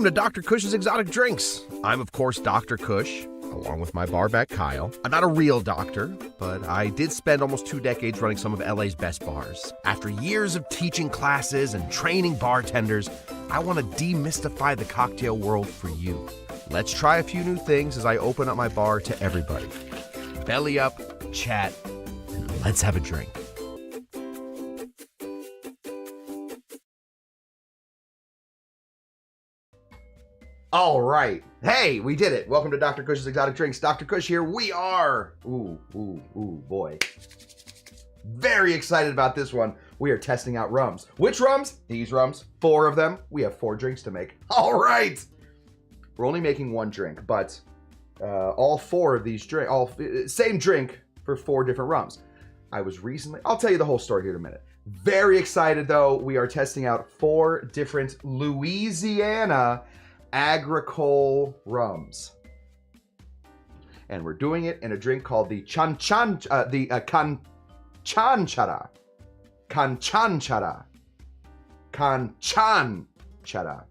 to Dr. Cush's Exotic Drinks. I'm, of course, Dr. Cush, along with my barback Kyle. I'm not a real doctor, but I did spend almost 2 decades running some of LA's best bars. After years of teaching classes and training bartenders, I want to demystify the cocktail world for you. Let's try a few new things as I open up my bar to everybody. Belly up, chat, and let's have a drink. All right. Hey, we did it. Welcome to Dr. Cush's Exotic Drinks. Dr. Cush here. We are, boy. Very excited about this one. We are testing out rums. Which rums? These rums. 4 of them. We have 4 drinks to make. All right. We're only making 1 drink, but all 4 of these same drink for 4 different rums. I'll tell you the whole story here in a minute. Very excited though. We are testing out 4 different Louisiana Agricole rums, and we're doing it in a drink called the Canchánchara.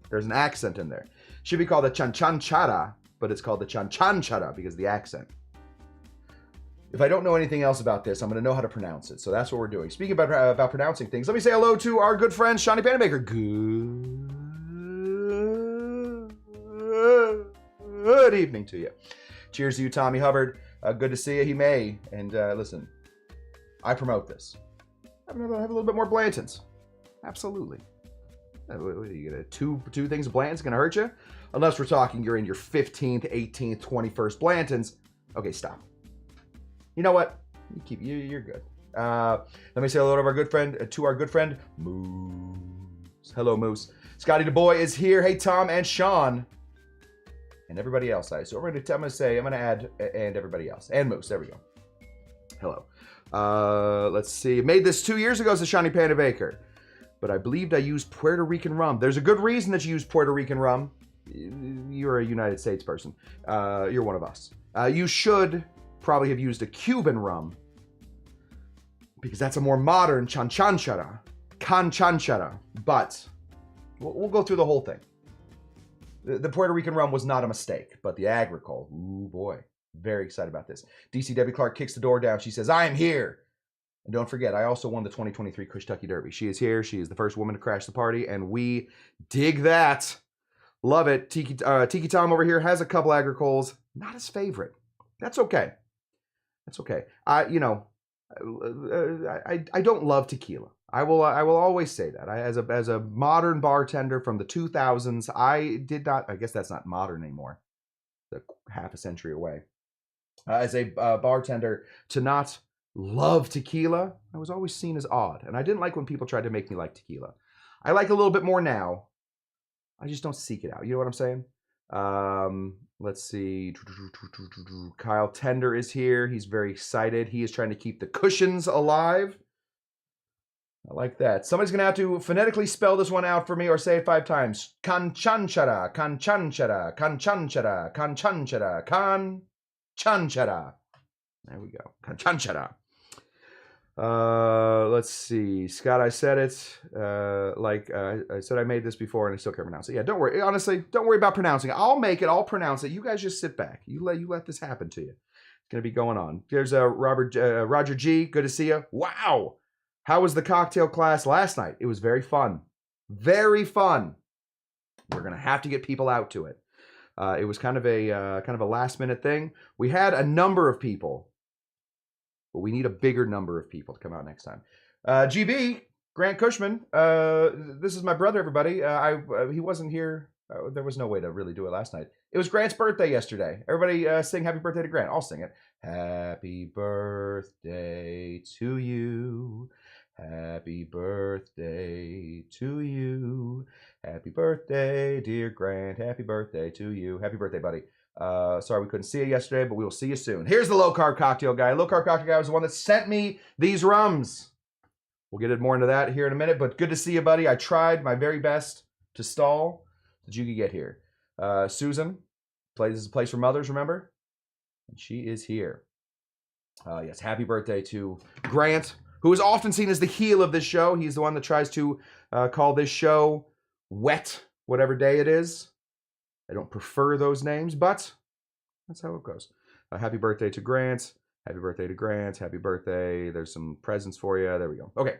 There's an accent in there. Should be called the Canchánchara, but it's called the Canchánchara because of the accent. If I don't know anything else about this, I'm going to know how to pronounce it. So that's what we're doing. Speaking about pronouncing things, let me say hello to our good friend Shawnee Panabaker. Good evening to you. Cheers to you, Tommy Hubbard. Good to see you, he may. And listen, I promote this. I'm gonna have a little bit more Blantons. Absolutely. You get two things of Blanton's gonna hurt you, unless we're talking you're in your 15th, 18th, 21st Blantons. Okay, stop. You know what? You're good. Let me say hello to our good friend Moose. Hello, Moose. Scotty the boy is here. Hey, Tom and Sean. And everybody else. So I'm going to add and everybody else. And Moose. There we go. Hello. Let's see. Made this 2 years ago, says Shawnee Panda Baker. But I believed I used Puerto Rican rum. There's a good reason that you use Puerto Rican rum. You're a United States person. You're one of us. You should probably have used a Cuban rum, because that's a more modern Canchánchara. But we'll go through the whole thing. The Puerto Rican rum was not a mistake, but the Agricole, ooh boy, very excited about this. DC Debbie Clark kicks the door down. She says, I am here. And don't forget, I also won the 2023 Kentucky Derby. She is here. She is the first woman to crash the party, and we dig that. Love it. Tiki Tom over here has a couple Agricoles. Not his favorite. That's okay. That's okay. I don't love tequila. I will always say that. As a modern bartender from the 2000s, I did not. I guess that's not modern anymore. It's half a century away. As a bartender, to not love tequila, I was always seen as odd, and I didn't like when people tried to make me like tequila. I like a little bit more now. I just don't seek it out. You know what I'm saying? Let's see. Kyle Tender is here. He's very excited. He is trying to keep the cushions alive. I like that. Somebody's going to have to phonetically spell this one out for me or say it 5 times. Canchánchara, Canchánchara, Canchánchara, Canchánchara, Canchánchara. There we go. Canchánchara. Let's see. Scott, I said it. I said I made this before and I still can't pronounce it. Yeah, don't worry. Honestly, don't worry about pronouncing it. I'll make it. I'll pronounce it. You guys just sit back. You let this happen to you. It's going to be going on. There's Roger G. Good to see you. Wow. How was the cocktail class last night? It was very fun. Very fun. We're going to have to get people out to it. It was kind of a last minute thing. We had a number of people, but we need a bigger number of people to come out next time. GB, Grant Cushman, this is my brother, everybody. He wasn't here. There was no way to really do it last night. It was Grant's birthday yesterday. Everybody sing happy birthday to Grant. I'll sing it. Happy birthday to you. Happy birthday to you. Happy birthday, dear Grant. Happy birthday to you. Happy birthday, buddy. Sorry we couldn't see you yesterday, but we will see you soon. Here's the low-carb cocktail guy. Low-carb cocktail guy was the one that sent me these rums. We'll get more into that here in a minute, but good to see you, buddy. I tried my very best to stall so that you could get here. Susan, this is a place for mothers, remember? And she is here. Yes, happy birthday to Grant, who is often seen as the heel of this show. He's the one that tries to call this show wet, whatever day it is. I don't prefer those names, but that's how it goes. Happy birthday to Grant. Happy birthday to Grant. Happy birthday. There's some presents for you. There we go. Okay.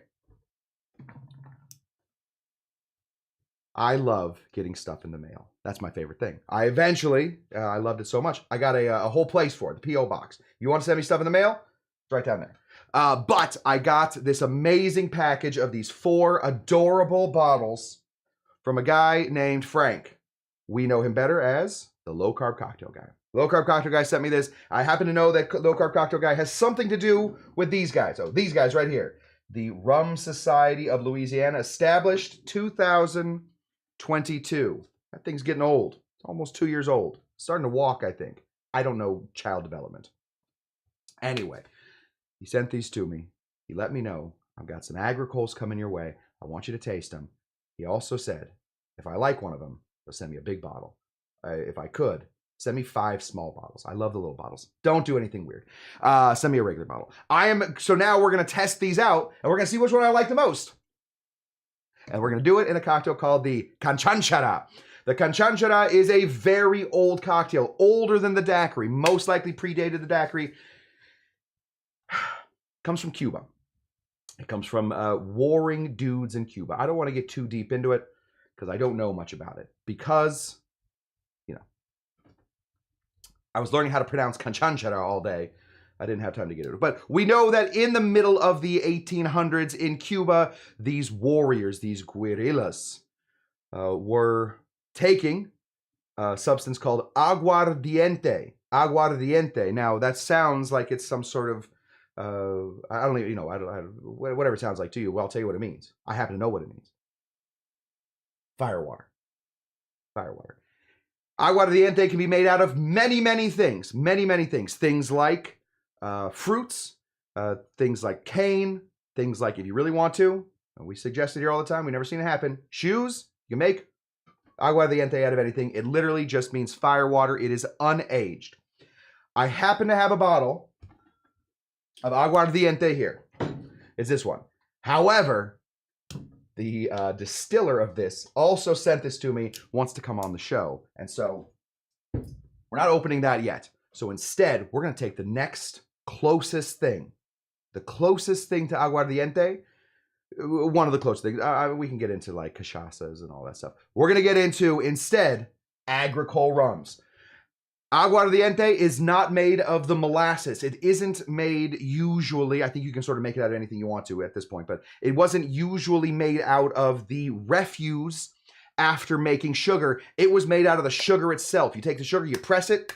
I love getting stuff in the mail. That's my favorite thing. I loved it so much, I got a whole place for it, the P.O. box. You want to send me stuff in the mail? It's right down there. But I got this amazing package of these 4 adorable bottles from a guy named Frank. We know him better as the Low Carb Cocktail Guy. Low Carb Cocktail Guy sent me this. I happen to know that Low Carb Cocktail Guy has something to do with these guys. Oh, these guys right here. The Rum Society of Louisiana, established 2022. That thing's getting old. It's almost 2 years old. Starting to walk, I think. I don't know child development. Anyway, he sent these to me. He let me know, I've got some Agricoles coming your way. I want you to taste them. He also said, if I like one of them, he'll send me a big bottle. If I could, send me 5 small bottles. I love the little bottles. Don't do anything weird. Send me a regular bottle. So now we're going to test these out, and we're going to see which one I like the most. And we're going to do it in a cocktail called the Canchánchara. The Canchánchara is a very old cocktail, older than the daiquiri, most likely predated the daiquiri. Comes from Cuba. It comes from warring dudes in Cuba. I don't want to get too deep into it because I don't know much about it. Because, I was learning how to pronounce Canchánchara all day. I didn't have time to get into it. But we know that in the middle of the 1800s in Cuba, these warriors, these guerrillas, were taking a substance called aguardiente. Aguardiente. Now, that sounds like it's some sort of, I don't even, whatever it sounds like to you. Well, I'll tell you what it means. I happen to know what it means. Firewater. Firewater. Aguardiente can be made out of many, many things. Many, many things. Things like fruits, things like cane, things like, if you really want to, and we suggest it here all the time, we've never seen it happen, shoes. You can make aguardiente out of anything. It literally just means firewater. It is unaged. I happen to have a bottle of aguardiente here. It's this one. However, the distiller of this also sent this to me, wants to come on the show. And so we're not opening that yet. So instead, we're going to take the next closest thing. The closest thing to aguardiente, one of the closest things. We can get into like cachaças and all that stuff. We're going to get into, instead, Agricole rums. Aguardiente is not made of the molasses. It isn't made usually, I think you can sort of make it out of anything you want to at this point, but it wasn't usually made out of the refuse after making sugar. It was made out of the sugar itself. You take the sugar, you press it,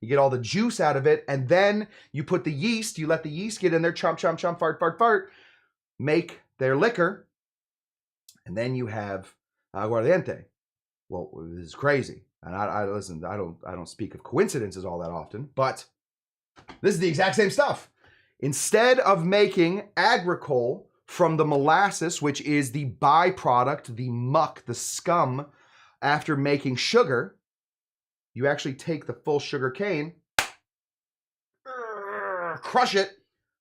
you get all the juice out of it, and then you put the yeast, you let the yeast get in there, chomp, chomp, chomp, fart, fart, fart, make their liquor, and then you have aguardiente. Well, this is crazy. And listen, I don't speak of coincidences all that often, but this is the exact same stuff. Instead of making agricole from the molasses, which is the byproduct, the muck, the scum, after making sugar, you actually take the full sugar cane, crush it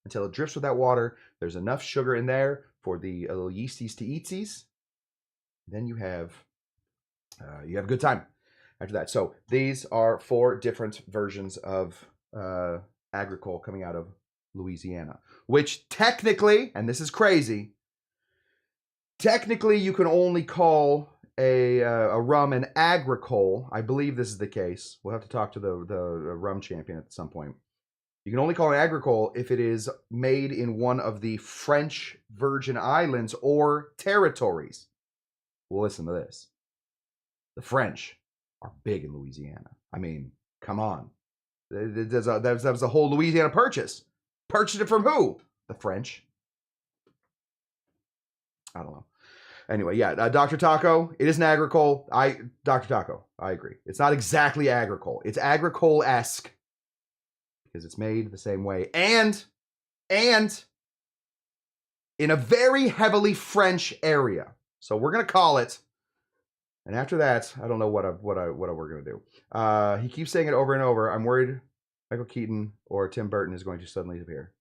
until it drips with that water. There's enough sugar in there for the little yeasties to eatsies. Then you have a good time after that. So these are 4 different versions of Agricole coming out of Louisiana, which technically, and this is crazy, technically you can only call a rum an Agricole. I believe this is the case. We'll have to talk to the rum champion at some point. You can only call it Agricole if it is made in one of the French Virgin Islands or territories. Well, listen to this. The French are big in Louisiana. I mean, come on. That was a whole Louisiana purchase. Purchased it from who? The French. I don't know. Anyway, yeah, Dr. Taco, it is an Agricole. Dr. Taco, I agree. It's not exactly Agricole. It's Agricole-esque because it's made the same way. And in a very heavily French area. So we're going to call it. And after that, I don't know what we're going to do. He keeps saying it over and over. I'm worried Michael Keaton or Tim Burton is going to suddenly appear.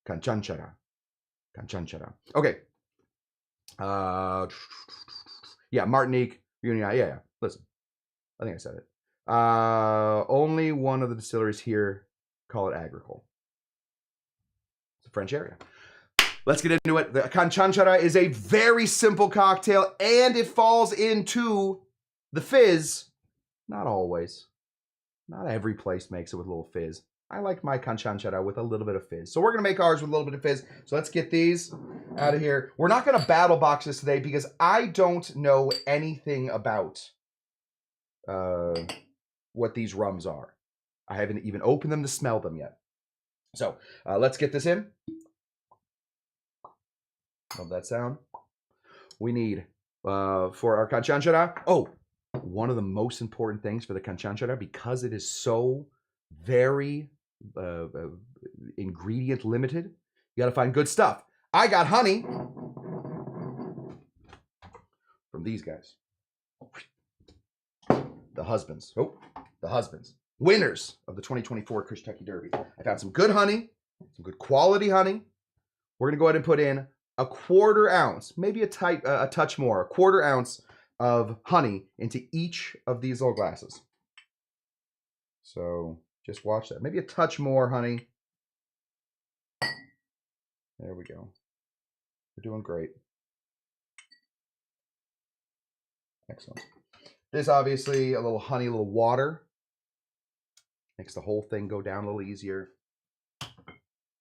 Canchánchara. Canchánchara. Okay. Yeah, Martinique, Union. Yeah. Listen, I think I said it. Only one of the distilleries here call it Agricole. It's a French area. Let's get into it. The Canchánchara is a very simple cocktail, and it falls into the fizz. Not always. Not every place makes it with a little fizz. I like my Canchánchara with a little bit of fizz. So we're going to make ours with a little bit of fizz. So let's get these out of here. We're not going to battle box this today because I don't know anything about what these rums are. I haven't even opened them to smell them yet. So let's get this in. Love that sound. We need, for our Canchánchara, one of the most important things for the Canchánchara, because it is so very ingredient limited, you got to find good stuff. I got honey from these guys. The husbands. The husbands. Winners of the 2024 Cush Derby. I found some good honey, some good quality honey. We're going to go ahead and put in a 1/4 ounce, maybe a touch more, a 1/4 ounce of honey into each of these little glasses. So just watch that. Maybe a touch more honey. There we go. We're doing great. Excellent. This obviously a little honey, a little water. Makes the whole thing go down a little easier.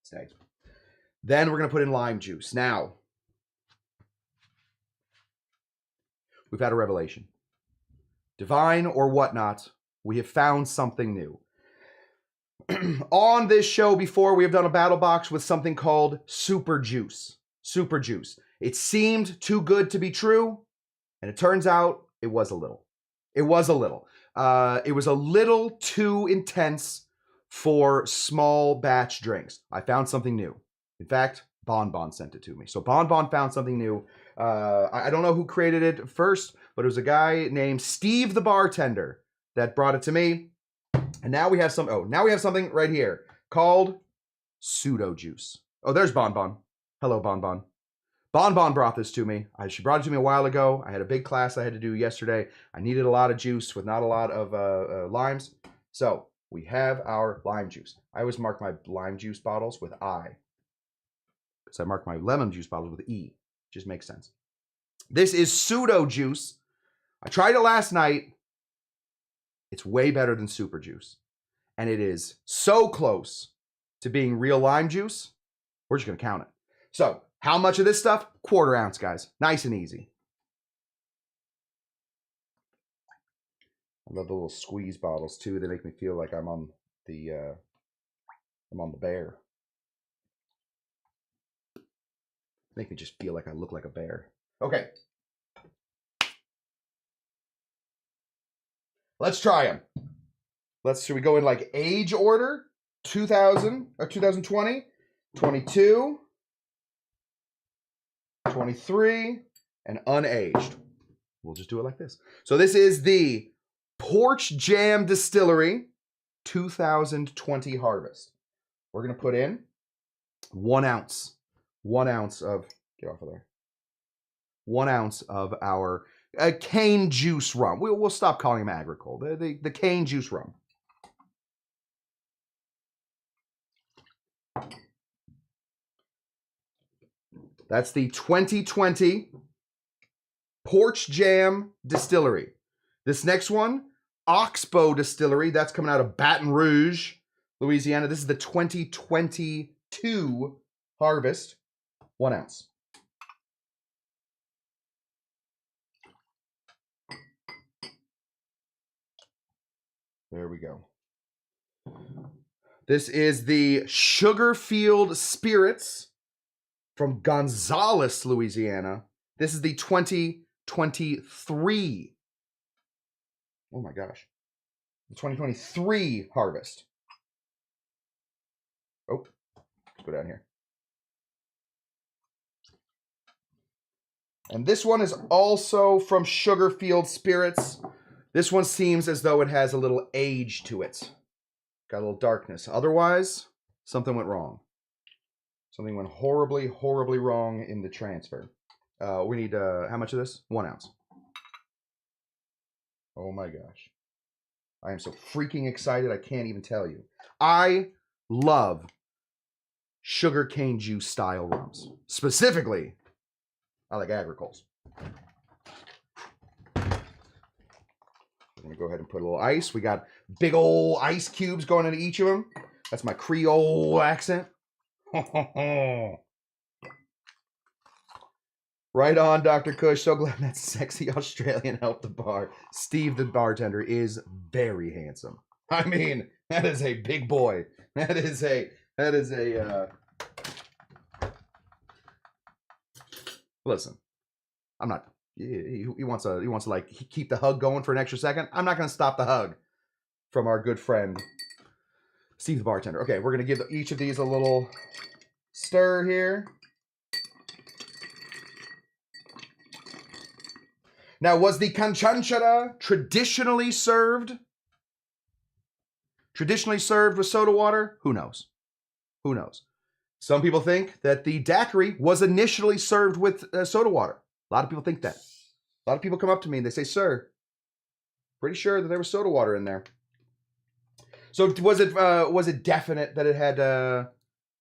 Stay. Then we're going to put in lime juice. Now, we've had a revelation. Divine or whatnot, we have found something new. On this show before, we have done a battle box with something called super juice. Super juice. It seemed too good to be true, and it turns out it was a little. It was a little. It was a little too intense for small batch drinks. I found something new. In fact, Bon Bon sent it to me. So Bon Bon found something new. I don't know who created it first, but it was a guy named Steve the bartender that brought it to me. And now we have something right here called pseudo juice. Oh, there's Bon Bon. Hello, Bon Bon. Bon Bon brought this to me. She brought it to me a while ago. I had a big class I had to do yesterday. I needed a lot of juice with not a lot of limes. So we have our lime juice. I always mark my lime juice bottles with I, because I mark my lemon juice bottles with E. Just makes sense. This is pseudo juice. I tried it last night. It's way better than super juice. And it is so close to being real lime juice, we're just going to count it. So, how much of this stuff? 1/4 ounce, guys. Nice and easy. I love the little squeeze bottles, too. They make me feel like I'm on the bear. Make me just feel like I look like a bear. Okay. Let's try them. Should we go in like age order? 2000 or 2020, 22, 23, and unaged. We'll just do it like this. So this is the Porch Jam Distillery 2020 harvest. We're going to put in 1 ounce. 1 ounce of, get off of there. 1 ounce of our cane juice rum. We'll stop calling them Agricole. The cane juice rum. That's the 2020 Porch Jam Distillery. This next one, Oxbow Distillery. That's coming out of Baton Rouge, Louisiana. This is the 2022 harvest. 1 ounce. There we go. This is the Sugarfield Spirits from Gonzales, Louisiana. This is the 2023. Oh my gosh. The 2023 harvest. Oh, let's go down here. And this one is also from Sugarfield Spirits. This one seems as though it has a little age to it. Got a little darkness. Otherwise, something went wrong. Something went horribly, horribly wrong in the transfer. We need, how much of this? 1 ounce. Oh my gosh. I am so freaking excited, I can't even tell you. I love sugarcane juice style rums. Specifically, I like Agricoles. I'm gonna go ahead and put a little ice. We got big old ice cubes going into each of them. That's my Creole accent. Right on, Dr. Cush. So glad that sexy Australian helped the bar. Steve, the bartender, is very handsome. I mean, that is a big boy. That is a listen, I'm not, he wants to like keep the hug going for an extra second. I'm not going to stop the hug from our good friend, Steve, the bartender. Okay, we're going to give each of these a little stir here. Now, was the Canchánchara traditionally served with soda water? Who knows? Who knows? Some people think that the daiquiri was initially served with soda water. A lot of people think that. A lot of people come up to me and they say, "Sir, pretty sure that there was soda water in there." So was it definite that it had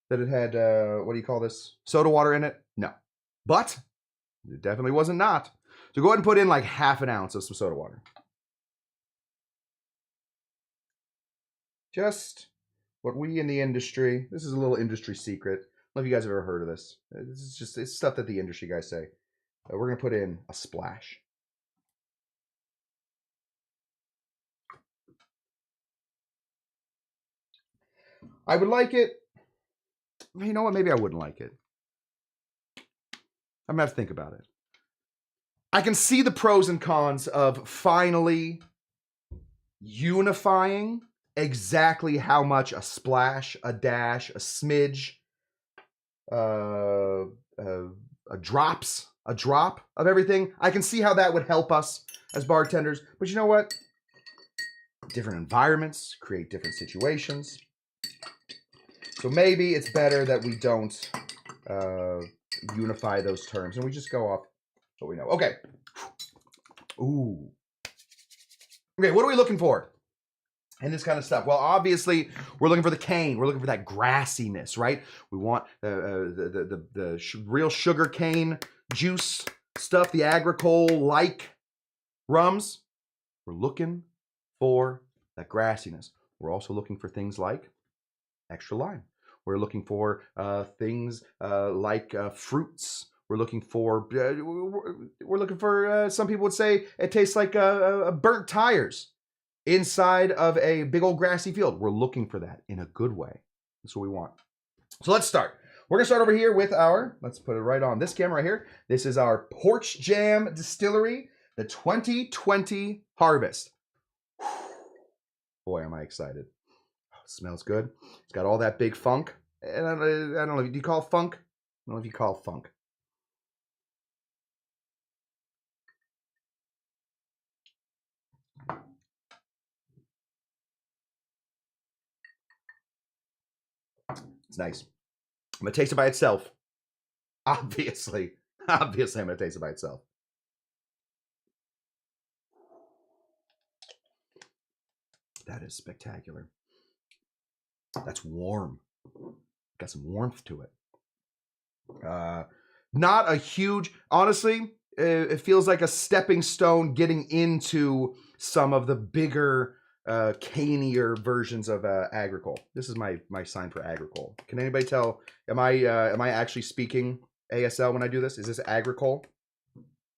what do you call this? Soda water in it? No, but it definitely wasn't not. So go ahead and put in like half an ounce of some soda water. Just what we in the industry, this is a little industry secret. I don't know if you guys have ever heard of this. This is just, it's stuff that the industry guys say. We're going to put in a splash. I would like it. You know what? Maybe I wouldn't like it. I'm going to have to think about it. I can see the pros and cons of finally unifying exactly how much a splash, a dash, a smidge, a drop of everything. I can see how that would help us as bartenders. But you know what? Different environments create different situations. So maybe it's better that we don't unify those terms and we just go off what we know. Okay. Ooh. Okay, what are we looking for? And this kind of stuff. Well, obviously, we're looking for the cane. We're looking for that grassiness, right? We want the real sugar cane juice stuff, the Agricole-like rums. We're looking for that grassiness. We're also looking for things like extra lime. We're looking for things like fruits. We're looking for some people would say it tastes like burnt tires inside of a big old grassy field. We're looking for that in a good way. That's what we want. So let's start. We're going to start over here with our, let's put it right on this camera right here. This is our Porch Jam Distillery, the 2020 harvest. Boy, am I excited. Oh, it smells good. It's got all that big funk. And I don't know, do you call it funk? I don't know if you call it funk. It's nice. I'm going to taste it by itself. Obviously, I'm going to taste it by itself. That is spectacular. That's warm. Got some warmth to it. Not a huge, honestly, it feels like a stepping stone getting into some of the bigger, canier versions of Agricole. This is my sign for Agricole. Can anybody tell? Am I actually speaking ASL when I do this? Is this Agricole?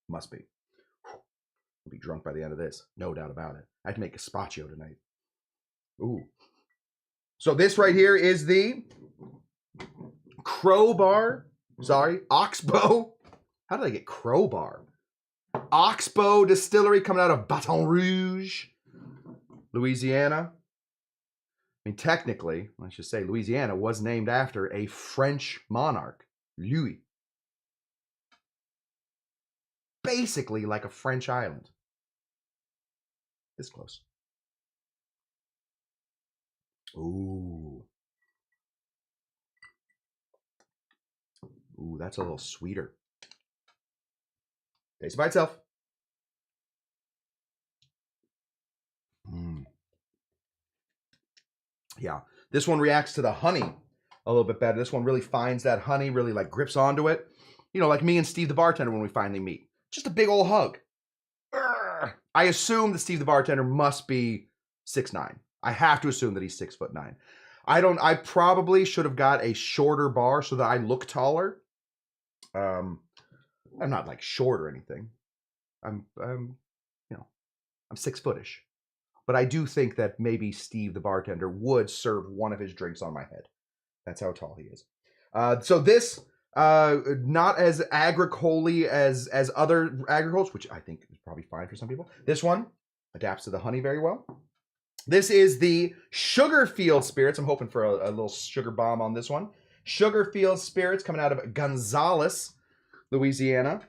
Must be. I'll be drunk by the end of this, no doubt about it. I have to make gazpacho tonight. Ooh. So this right here is the Oxbow. How did I get crowbar? Oxbow Distillery coming out of Baton Rouge, Louisiana. I mean, technically, I should say Louisiana was named after a French monarch, Louis. Basically like a French island. This close. Ooh. Ooh, that's a little sweeter. Taste it by itself. Yeah. This one reacts to the honey a little bit better. This one really finds that honey, really like grips onto it. You know, like me and Steve the bartender when we finally meet. Just a big old hug. Urgh. I assume that Steve the bartender must be 6'9". I have to assume that he's 6'9". I probably should have got a shorter bar so that I look taller. I'm not like short or anything. I'm 6-footish. But I do think that maybe Steve the bartender would serve one of his drinks on my head. That's how tall he is. So this, not as agricole as other agricoles, which I think is probably fine for some people. This one adapts to the honey very well. This is the Sugarfield Spirits. I'm hoping for a little sugar bomb on this one. Sugarfield Spirits coming out of Gonzales, Louisiana.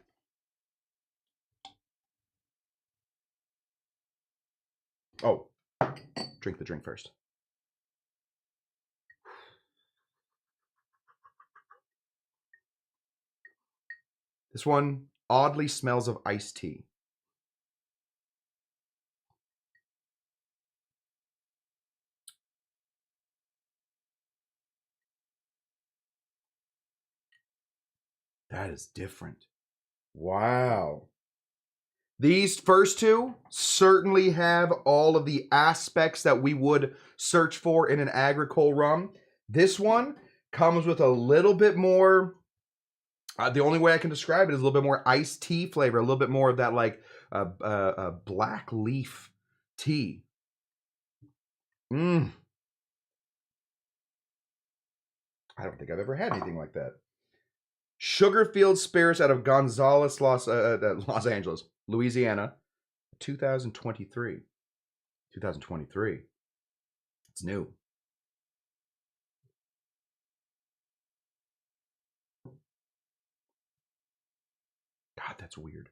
Oh, drink the drink first. This one oddly smells of iced tea. That is different. Wow. These first two certainly have all of the aspects that we would search for in an Agricole rum. This one comes with a little bit more, the only way I can describe it is a little bit more iced tea flavor, a little bit more of that like black leaf tea. I don't think I've ever had anything like that. Sugarfield Spirits out of Gonzales, Los Angeles, Louisiana, 2023. 2023. It's new. God, that's weird.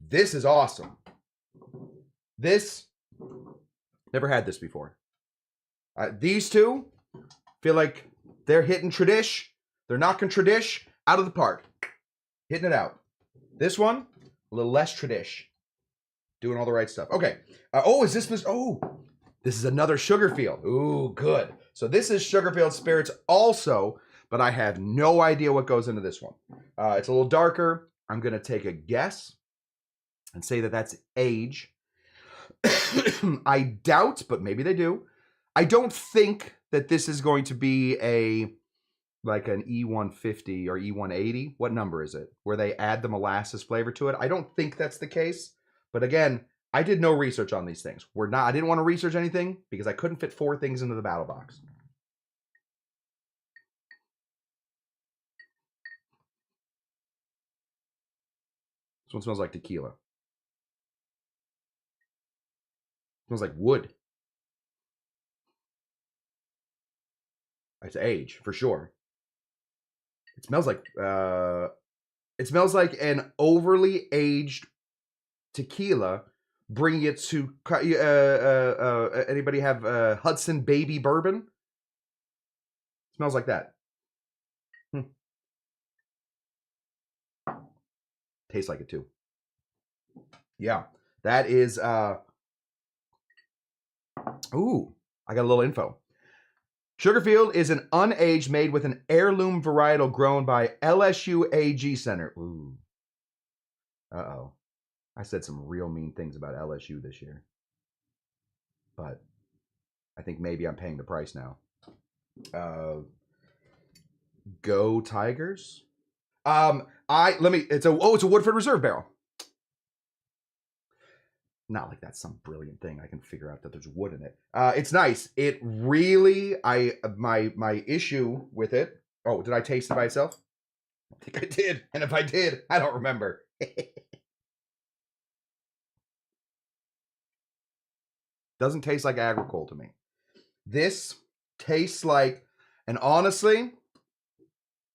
This is awesome. This, never had this before. These two feel like they're hitting tradish. They're knocking tradish out of the park. Hitting it out. This one, a little less tradish. Doing all the right stuff. Okay. This is another Sugarfield. Ooh, good. So this is Sugarfield Spirits also, but I have no idea what goes into this one. It's a little darker. I'm going to take a guess and say that that's age. I doubt, but maybe they do. I don't think that this is going to be like an E150 or E180. What number is it? Where they add the molasses flavor to it. I don't think that's the case. But again, I did no research on these things. I didn't want to research anything because I couldn't fit 4 things into the battle box. This one smells like tequila. It smells like wood. It's age for sure. It smells like an overly aged tequila. Bringing it to anybody have Hudson Baby Bourbon? Smells like that. Tastes like it too. Yeah, that is. Ooh, I got a little info. Sugarfield is an unaged made with an heirloom varietal grown by LSU AG Center. Ooh. Uh-oh. I said some real mean things about LSU this year. But I think maybe I'm paying the price now. Go Tigers. It's a Woodford Reserve barrel. Not like that's some brilliant thing. I can figure out that there's wood in it. It's nice. It really, my issue with it. Oh, did I taste it by itself? I think I did. And if I did, I don't remember. Doesn't taste like Agricole to me. This tastes like, and honestly,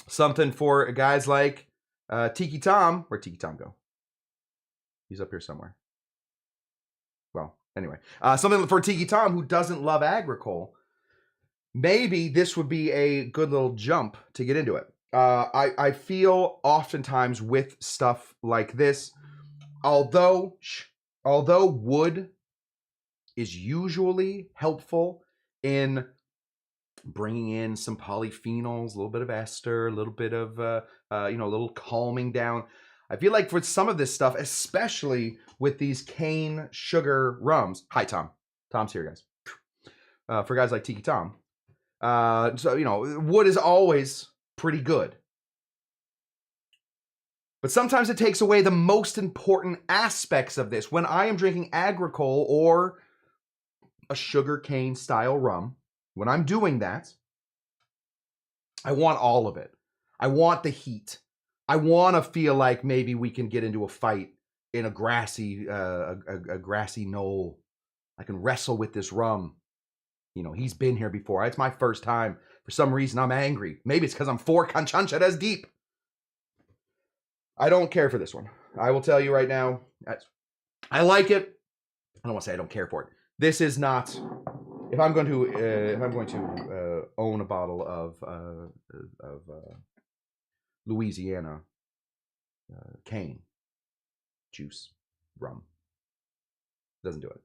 something for guys like Tiki Tom. Where'd Tiki Tom go? He's up here somewhere. Well, anyway, something for Tiki Tom who doesn't love Agricole. Maybe this would be a good little jump to get into it. I feel oftentimes with stuff like this, although wood is usually helpful in bringing in some polyphenols, a little bit of ester, a little bit of, a little calming down. I feel like for some of this stuff, especially with these cane sugar rums. Hi, Tom. Tom's here, guys. For guys like Tiki Tom. Wood is always pretty good. But sometimes it takes away the most important aspects of this. When I am drinking Agricole or a sugarcane style rum, when I'm doing that, I want all of it. I want the heat. I want to feel like maybe we can get into a fight in a grassy knoll. I can wrestle with this rum. He's been here before. It's my first time. For some reason, I'm angry. Maybe it's because I'm 4 Cancháncharas deep. I don't care for this one. I will tell you right now, I like it. I don't want to say I don't care for it. This is not. If I'm going to own a bottle of Louisiana cane juice rum, doesn't do it.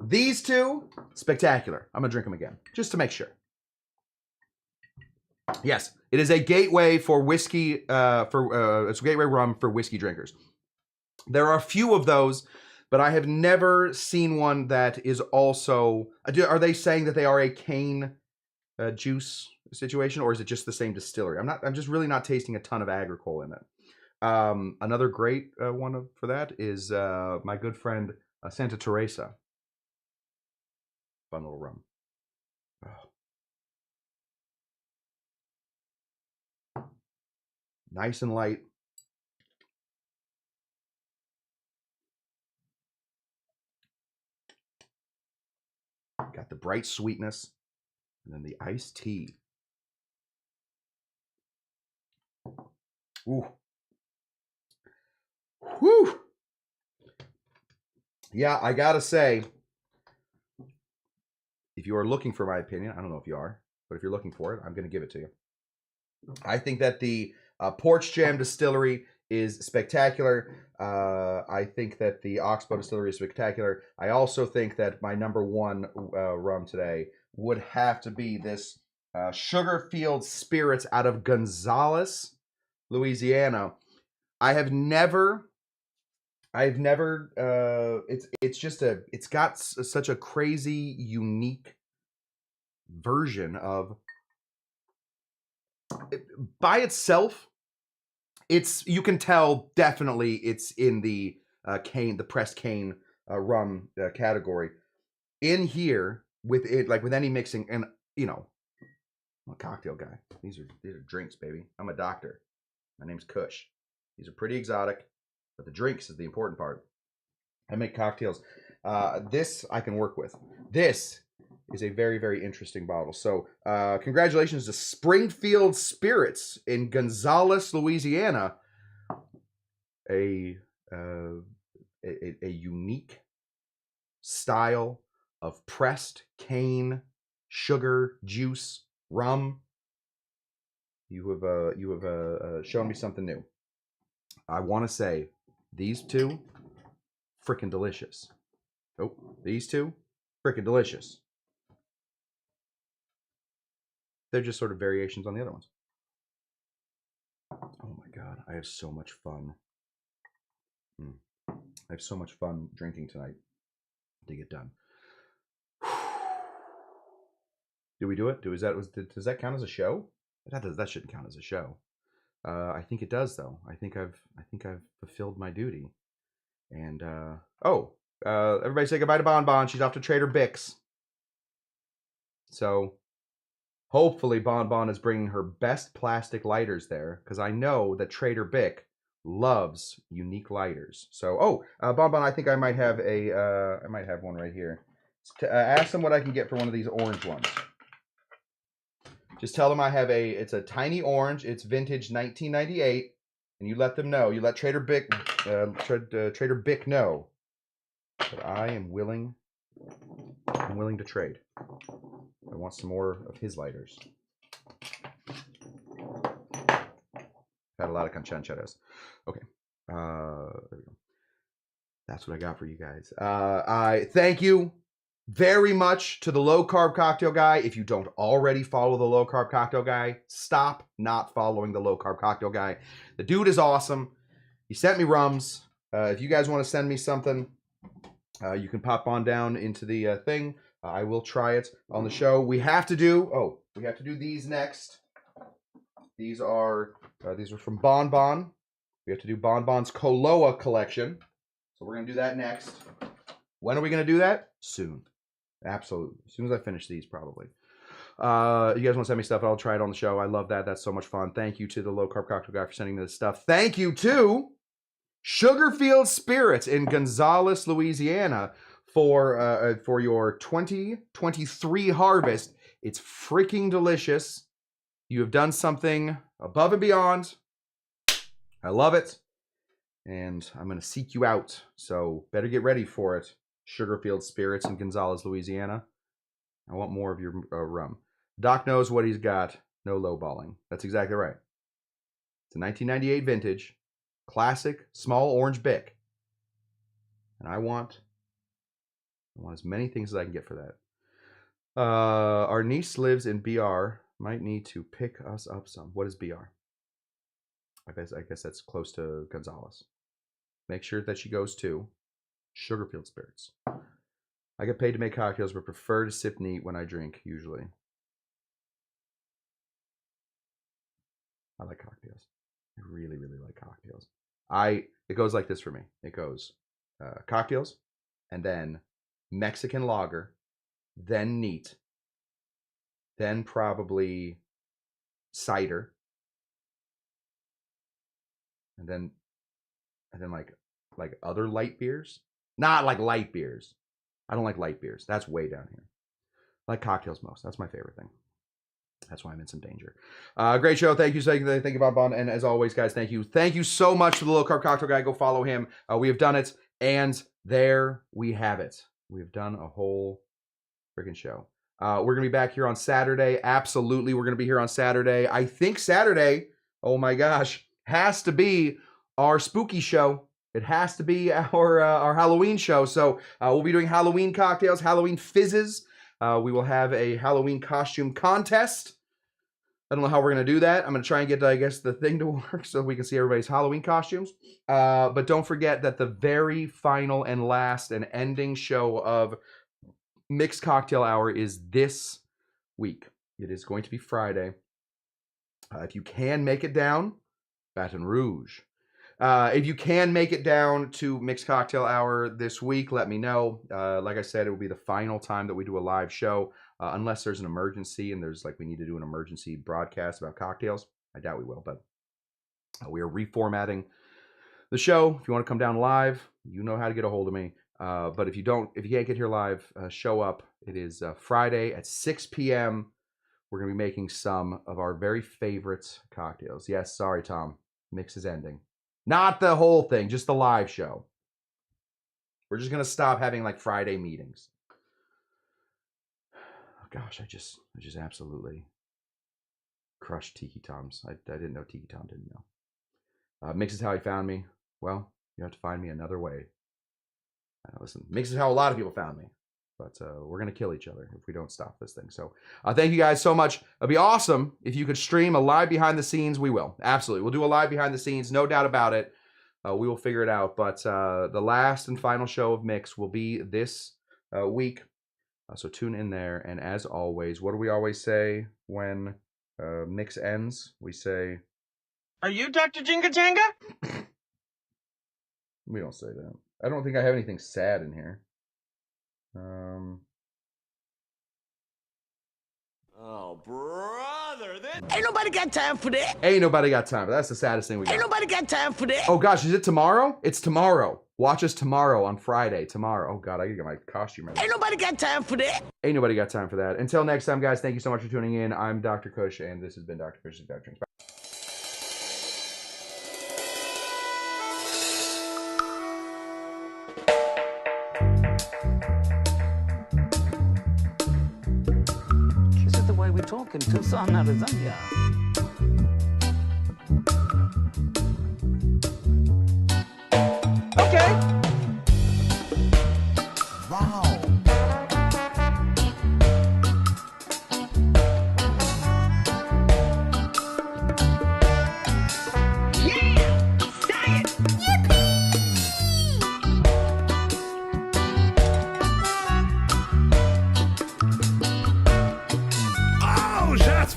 These two, spectacular. I'm gonna drink them again just to make sure. Yes, it is a gateway for whiskey. It's a gateway rum for whiskey drinkers. There are a few of those, but I have never seen one that is also. Are they saying that they are a cane juice situation, or is it just the same distillery? I'm just really not tasting a ton of Agricole in it. Another great one for that is my good friend Santa Teresa. Fun little rum. Oh. Nice and light. Got the bright sweetness. And then the iced tea. Ooh. Whew. Yeah, I gotta say, if you are looking for my opinion, I don't know if you are, but if you're looking for it, I'm going to give it to you. I think that the Porch Jam Distillery is spectacular. I think that the Oxbow Distillery is spectacular. I also think that my number one rum today would have to be this Sugarfield Spirits out of Gonzales, Louisiana. It's got such a crazy, unique version of by itself. You can tell definitely it's in the the pressed cane rum category. In here with it, like with any mixing, and I'm a cocktail guy. These are drinks, baby. I'm a doctor. My name's Cush. These are pretty exotic. But the drinks is the important part. I make cocktails. This I can work with. This is a very, very interesting bottle. So congratulations to Springfield Spirits in Gonzales, Louisiana. A unique style of pressed cane sugar juice rum. You have shown me something new. I want to say these two, freaking delicious. Oh, these two, freaking delicious. They're just sort of variations on the other ones. Oh my God, I have so much fun. I have so much fun drinking tonight to get done. Did we do it? Does that count as a show? That shouldn't count as a show. I think it does though. I think I've fulfilled my duty. And everybody say goodbye to Bon Bon. She's off to Trader Bix. So hopefully Bon Bon is bringing her best plastic lighters there, because I know that Trader Bic loves unique lighters. So Bon Bon, I think I might have one right here. Ask them what I can get for one of these orange ones. Just tell them I have it's a tiny orange. It's vintage 1998, and you let them know. You let Trader Bic know that I am willing. I'm willing to trade. I want some more of his lighters. Had a lot of Cancháncharas. Okay. There we go. That's what I got for you guys. I thank you very much to the Low Carb Cocktail Guy. If you don't already follow the Low Carb Cocktail Guy, stop not following the Low Carb Cocktail Guy. The dude is awesome. He sent me rums. If you guys want to send me something, you can pop on down into the thing. I will try it on the show. We have to do these next. These are from Bon Bon. We have to do Bon Bon's Koloa collection. So we're going to do that next. When are we going to do that? Soon. Absolutely. As soon as I finish these, probably. You guys want to send me stuff, I'll try it on the show. I love that. That's so much fun. Thank you to the Low Carb Cocktail Guy for sending me this stuff. Thank you to Sugarfield Spirits in Gonzales, Louisiana for your 2023 harvest. It's freaking delicious. You have done something above and beyond. I love it. And I'm going to seek you out. So better get ready for it. Sugarfield Spirits in Gonzales, Louisiana. I want more of your rum. Doc knows what he's got. No lowballing. That's exactly right. It's a 1998 vintage. Classic small orange Bic. And I want as many things as I can get for that. Our niece lives in BR. Might need to pick us up some. What is BR? I guess that's close to Gonzales. Make sure that she goes to Sugarfield Spirits. I get paid to make cocktails, but prefer to sip neat when I drink, usually. I like cocktails. I really, really like cocktails. It goes like this for me. It goes cocktails, and then Mexican lager, then neat, then probably cider, and then like other light beers. Not like light beers. I don't like light beers. That's way down here. I like cocktails most. That's my favorite thing. That's why I'm in some danger. Great show. Thank you. Thank you, Bon Bon. And as always, guys, thank you. Thank you so much to the Low Carb Cocktail Guy. Go follow him. We have done it. And there we have it. We have done a whole freaking show. We're going to be back here on Saturday. Absolutely. We're going to be here on Saturday. I think Saturday, oh my gosh, has to be our spooky show. It has to be our Halloween show. So we'll be doing Halloween cocktails, Halloween fizzes. We will have a Halloween costume contest. I don't know how we're going to do that. I'm going to try and get, I guess, the thing to work so we can see everybody's Halloween costumes. But don't forget that the very final and last and ending show of Mixed Cocktail Hour is this week. It is going to be Friday. If you can make it down, Baton Rouge. If you can make it down to Mixed Cocktail Hour this week, let me know. Like I said, it will be the final time that we do a live show, unless there's an emergency and there's we need to do an emergency broadcast about cocktails. I doubt we will, but we are reformatting the show. If you want to come down live, you know how to get a hold of me. But if you can't get here live, show up. It is Friday at 6 p.m. We're going to be making some of our very favorite cocktails. Yes, sorry, Tom. Mix is ending. Not the whole thing, just the live show. We're just going to stop having Friday meetings. Oh, gosh, I just absolutely crushed Tiki Tom's. I didn't know Tiki Tom didn't know. Mix is how he found me. Well, you have to find me another way. Listen, Mix is how a lot of people found me. But we're going to kill each other if we don't stop this thing. So thank you guys so much. It'd be awesome if you could stream a live behind the scenes. We will. Absolutely. We'll do a live behind the scenes. No doubt about it. We will figure it out. But the last and final show of Mix will be this week. So tune in there. And as always, what do we always say when Mix ends? We say, "Are you Dr. Jinga Janga?" We don't say that. I don't think I have anything sad in here. Oh, brother, ain't nobody got time for that. Ain't nobody got time. That's the saddest thing we got. Ain't nobody got time for that. Oh gosh, is it tomorrow? It's tomorrow. Watch us tomorrow on Friday. Tomorrow. Oh god, I gotta get my costume ready. Ain't nobody got time for that. Ain't nobody got time for that. Until next time, guys, thank you so much for tuning in. I'm Dr. Cush, and this has been Dr. Cush's Dr. Drinks. Bye. We talk in Tucson, Arizona. Okay.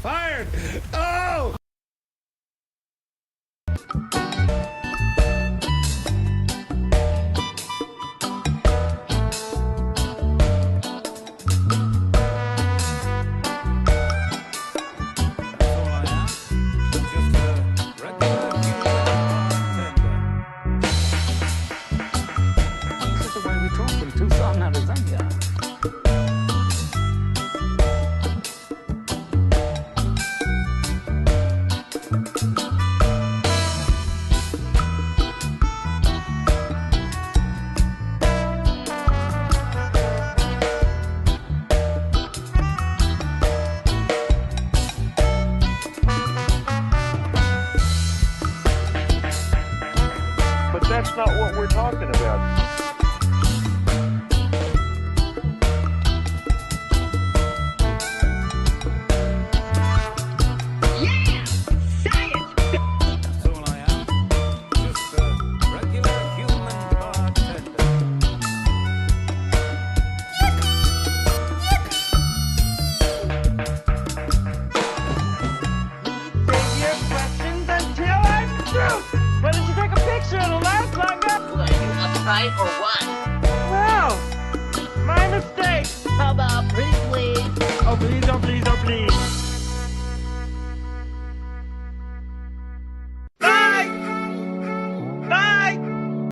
fired! Oh! This is the way we talk in Tucson, Arizona. But that's not what we're talking about. That's all I am. Just a regular human bartender. Save your questions until I'm through. Why didn't you take a picture? It'll last longer. Are you uptight or what? Well, my mistake. How about